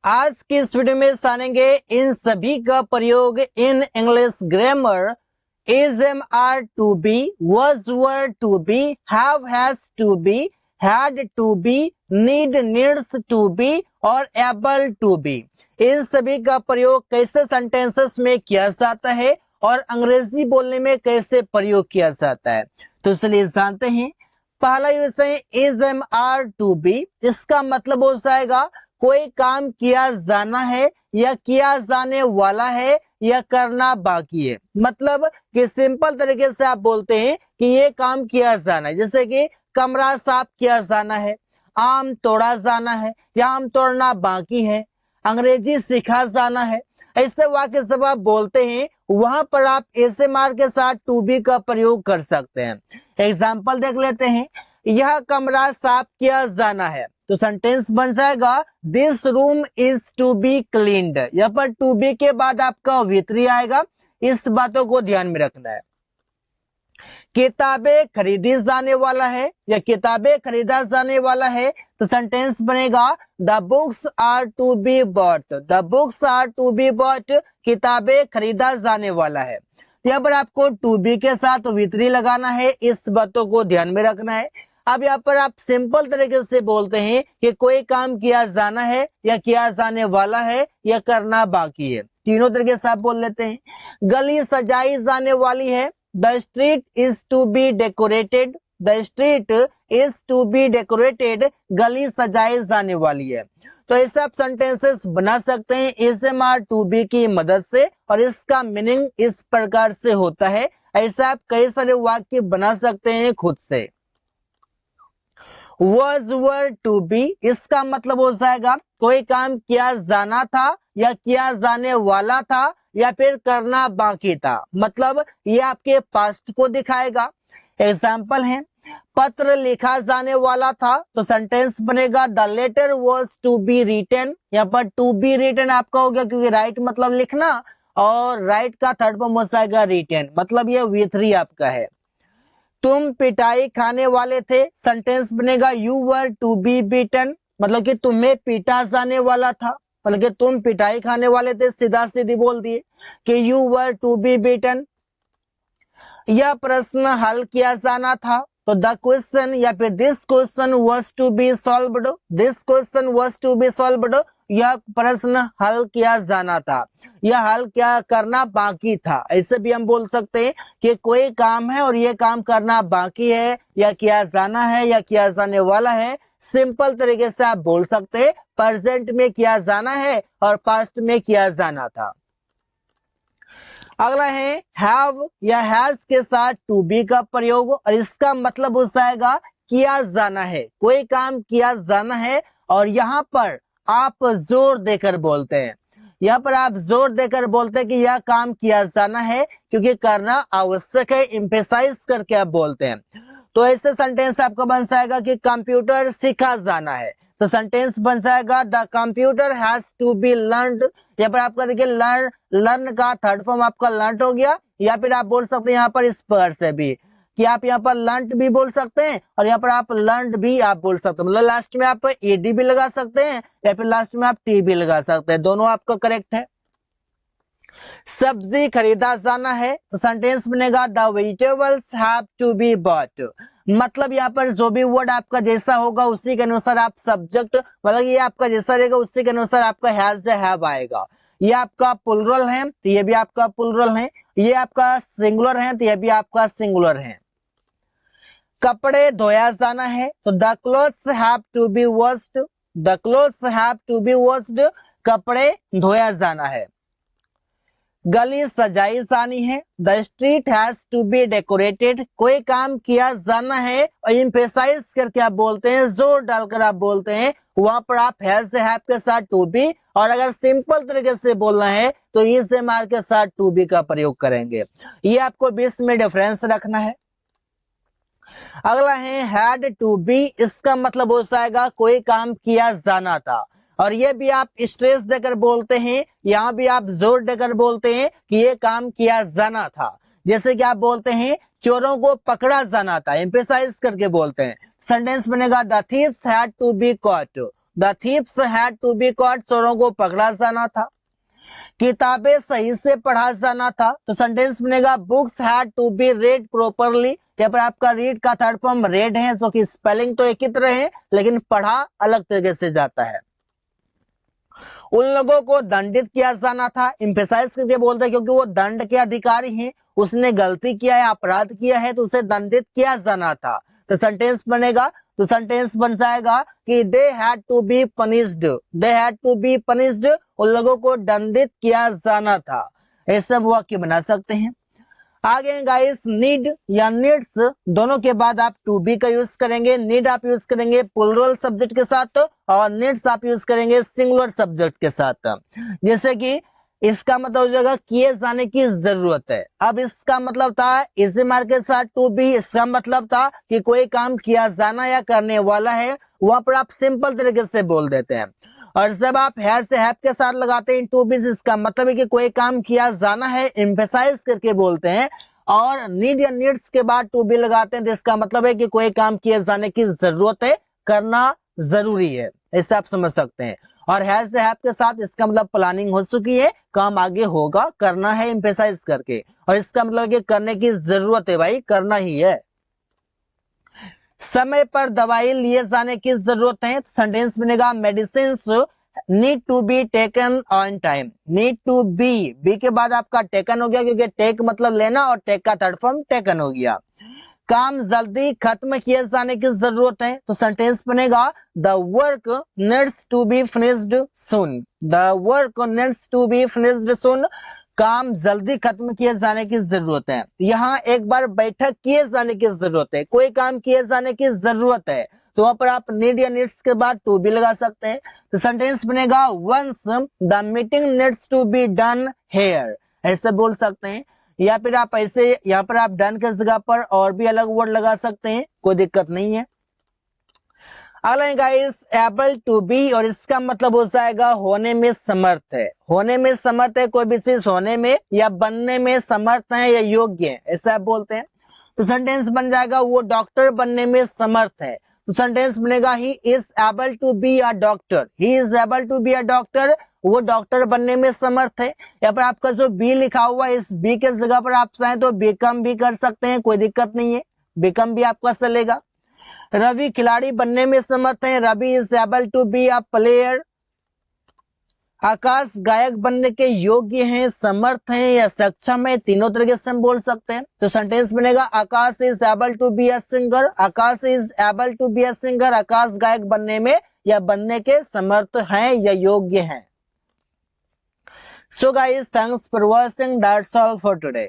आज की इस वीडियो में जानेंगे इन सभी का प्रयोग in English grammar. Is, am, are to be, was, were to be, have, has to be, had to be, need, needs to be और able टू बी। इन सभी का प्रयोग कैसे सेंटेंसेस में किया जाता है और अंग्रेजी बोलने में कैसे प्रयोग किया जाता है, तो चलिए जानते हैं। पहला यूज है is, am, are to be. इसका मतलब हो जाएगा कोई काम किया जाना है या किया जाने वाला है या करना बाकी है। मतलब कि सिंपल तरीके से आप बोलते हैं कि ये काम किया जाना है, जैसे कि कमरा साफ किया जाना है, आम तोड़ा जाना है या आम तोड़ना बाकी है, अंग्रेजी सीखा जाना है। ऐसे वाक्य जब आप बोलते हैं वहां पर आप ऐसे मार के साथ टू बी का प्रयोग कर सकते हैं। एग्जाम्पल देख लेते हैं। यह कमरा साफ किया जाना है, तो सेंटेंस बन जाएगा this room is to be cleaned. यहाँ पर टू बी के बाद आपका V3 आएगा, इस बातों को ध्यान में रखना है। किताबें खरीदी जाने वाला है या किताबें खरीदा जाने वाला है, तो सेंटेंस बनेगा the books are to be bought. The books are to be bought, किताबें खरीदा जाने वाला है। यहाँ पर आपको टू बी के साथ V3 लगाना है, इस बातों को ध्यान में रखना है। अब यहाँ पर आप सिंपल तरीके से बोलते हैं कि कोई काम किया जाना है या किया जाने वाला है या करना बाकी है। तीनों तरीके से आप बोल लेते हैं। गली सजाई जाने वाली है, the street is to be decorated. The street is to be decorated, गली सजाई जाने वाली है। तो ऐसे आप सेंटेंसेस बना सकते हैं is, am, are to be की मदद से, और इसका मीनिंग इस प्रकार से होता है। ऐसे आप कई सारे वाक्य बना सकते हैं खुद से। was, were टू बी, इसका मतलब हो जाएगा कोई काम किया जाना था या किया जाने वाला था या फिर करना बाकी था। मतलब ये आपके पास्ट को दिखाएगा। एग्जाम्पल है, पत्र लिखा जाने वाला था, तो सेंटेंस बनेगा the letter was to be written. यहाँ पर टू बी रिटन आपका हो गया, क्योंकि राइट मतलब लिखना और राइट का थर्ड फॉर्म हो जाएगा रिटन, मतलब ये V3 आपका है। तुम पिटाई खाने वाले थे, सेंटेंस बनेगा you were to be beaten. मतलब कि तुम्हें पीटा जाने वाला था, मतलब कि तुम पिटाई खाने वाले थे, सीधा सीधी बोल दिए कि you were to be beaten. यह प्रश्न हल किया जाना था, तो द क्वेश्चन या फिर this question was to be solved. This question was to be solved, यह प्रश्न हल किया जाना था, यह हल क्या करना बाकी था। ऐसे भी हम बोल सकते हैं कि कोई काम है और यह काम करना बाकी है या किया जाना है या किया जाने वाला है। सिंपल तरीके से आप बोल सकते हैं प्रेजेंट में किया जाना है और पास्ट में किया जाना था। अगला है हैव या हैज के साथ टू बी का प्रयोग, और इसका मतलब हो जाएगा किया जाना है, कोई काम किया जाना है और यहाँ पर आप जोर देकर बोलते हैं। यहाँ पर आप जोर देकर बोलते हैं कि यह काम किया जाना है, क्योंकि करना आवश्यक है, एम्फेसाइज करके आप बोलते हैं। तो ऐसे सेंटेंस आपका बन जाएगा कि कंप्यूटर सीखा जाना है, तो सेंटेंस बन जाएगा the computer has to be learned. यहाँ पर आपका देखिए लर्न का थर्ड फॉर्म आपका लर्न हो गया, या फिर आप बोल सकते हैं यहाँ पर इस पर से भी कि आप यहाँ पर लर्न भी बोल सकते हैं और यहाँ पर आप लर्न भी आप बोल सकते हैं। मतलब लास्ट में आप एडी भी लगा सकते हैं या फिर लास्ट में आप टी भी लगा सकते हैं, दोनों आपका करेक्ट है। सब्जी खरीदा जाना है, तो सेंटेंस बनेगा the vegetables have to be bought. मतलब यहाँ पर जो भी वर्ड आपका जैसा होगा उसी के अनुसार आप सब्जेक्ट, मतलब ये आपका जैसा रहेगा उसी के अनुसार आपका हैज या हैव आएगा। ये आपका प्लुरल है तो ये भी आपका प्लुरल है, ये आपका सिंगुलर है तो ये भी आपका सिंगुलर है। कपड़े धोया जाना है, तो the clothes have to be washed. The clothes have to be washed, कपड़े धोया जाना है। गली सजाई जानी है, the street has to be decorated, कोई काम किया जाना है और एम्फेसाइज करके आप बोलते हैं, जोर डालकर आप बोलते हैं, वहां पर आप हैज से हैव के साथ टू बी, और अगर सिंपल तरीके से बोलना है तो इज से मार के साथ टू बी का प्रयोग करेंगे। ये आपको बीच में डिफरेंस रखना है। अगला है हैड टू बी, इसका मतलब हो जाएगा कोई काम किया जाना था, और ये भी आप स्ट्रेस देकर बोलते हैं, यहाँ भी आप जोर देकर बोलते हैं कि ये काम किया जाना था। जैसे कि आप बोलते हैं चोरों को पकड़ा जाना था, एम्फेसाइज करके बोलते हैं। सेंटेंस बनेगा the thieves had to be caught. The thieves had to be caught, चोरों को पकड़ा जाना था। किताबें सही से पढ़ा जाना था, तो सेंटेंस बनेगा books had to be read properly. यहाँ पर आपका रीड का थर्ड फॉर्म रेड है, जो कि स्पेलिंग तो एक ही तरह है लेकिन पढ़ा अलग तरीके से जाता है। उन लोगों को दंडित किया जाना था, एम्फेसाइज करके बोलते हैं क्योंकि वो दंड के अधिकारी हैं, उसने गलती किया है, अपराध किया है, तो उसे दंडित किया जाना था। तो सेंटेंस बनेगा, तो सेंटेंस बन जाएगा कि they had to be punished, they had to be punished, उन लोगों को दंडित किया जाना था। ऐसे वाक्य बना सकते हैं। आगे गाइस, नीड या नीड्स दोनों के बाद आप टू बी का यूज करेंगे। नीड आप यूज करेंगे प्लूरल सब्जेक्ट के साथ और नीड्स आप यूज करेंगे सिंगुलर सब्जेक्ट के साथ। जैसे कि इसका मतलब हो जाएगा किए जाने की जरूरत है। अब इसका मतलब था इसी मार्क के साथ टू बी, इसका मतलब था कि कोई काम किया जाना या करने वाला है, वहां पर आप सिंपल तरीके से बोल देते हैं। और जब आप हैज से हैव के साथ लगाते हैं टू बी, इसका मतलब है कि कोई काम किया जाना है, एम्फेसाइज करके बोलते हैं। और नीड या नीड्स के बाद टू बी लगाते हैं, तो इसका मतलब है कि कोई काम किए जाने की जरूरत है, करना जरूरी है, ऐसे आप समझ सकते हैं। और हैज से हैव के साथ इसका मतलब प्लानिंग हो चुकी है, काम आगे होगा, करना है एम्फेसाइज करके। और इसका मतलब कि करने की जरूरत है, भाई करना ही है। समय पर दवाई लिए जाने की जरूरत है, सेंटेंस बनेगा medicine need to be taken on time. Need to be के बाद आपका टेकन हो गया, क्योंकि टेक मतलब लेना और टेक का थर्ड फॉर्म टेकन हो गया। काम जल्दी खत्म किए जाने की जरूरत है, तो सेंटेंस बनेगा the work needs to be finished soon, the work needs to be finished soon, काम जल्दी खत्म किए जाने की जरूरत है। यहाँ एक बार बैठक किए जाने की जरूरत है, कोई काम किए जाने की जरूरत है, तो वहां पर आप नीड या नीड्स के बाद टू बी लगा सकते हैं। तो सेंटेंस बनेगा once the meeting needs to be done here, ऐसे बोल सकते हैं। या फिर आप ऐसे यहाँ पर आप डन के जगह पर और भी अलग वर्ड लगा सकते हैं, कोई दिक्कत नहीं है। अगला है गाइस एबल टू बी, और इसका मतलब हो जाएगा होने में समर्थ है। होने में समर्थ है, कोई भी चीज होने में या बनने में समर्थ है या योग्य है, ऐसा आप बोलते हैं। तो सेंटेंस बन जाएगा वो डॉक्टर बनने में समर्थ है। तो सेंटेंस बनेगा he is able to be a doctor, he is able to be a doctor, वो डॉक्टर बनने में समर्थ है। यहाँ पर आपका जो बी लिखा हुआ है, इस बी के जगह पर आप चाहें तो बिकम भी कर सकते हैं, कोई दिक्कत नहीं है, बिकम भी आपका चलेगा। रवि खिलाड़ी बनने में समर्थ है, Ravi is able to be a player. Akash गायक बनने के योग्य हैं, समर्थ हैं या सक्षम है, तीनों तरीके से हम बोल सकते हैं। तो सेंटेंस बनेगा Akash is able to be a singer, Akash is able to be a singer, Akash गायक बनने में या बनने के समर्थ हैं या योग्य हैं। So guys, thanks for watching. That's all for today.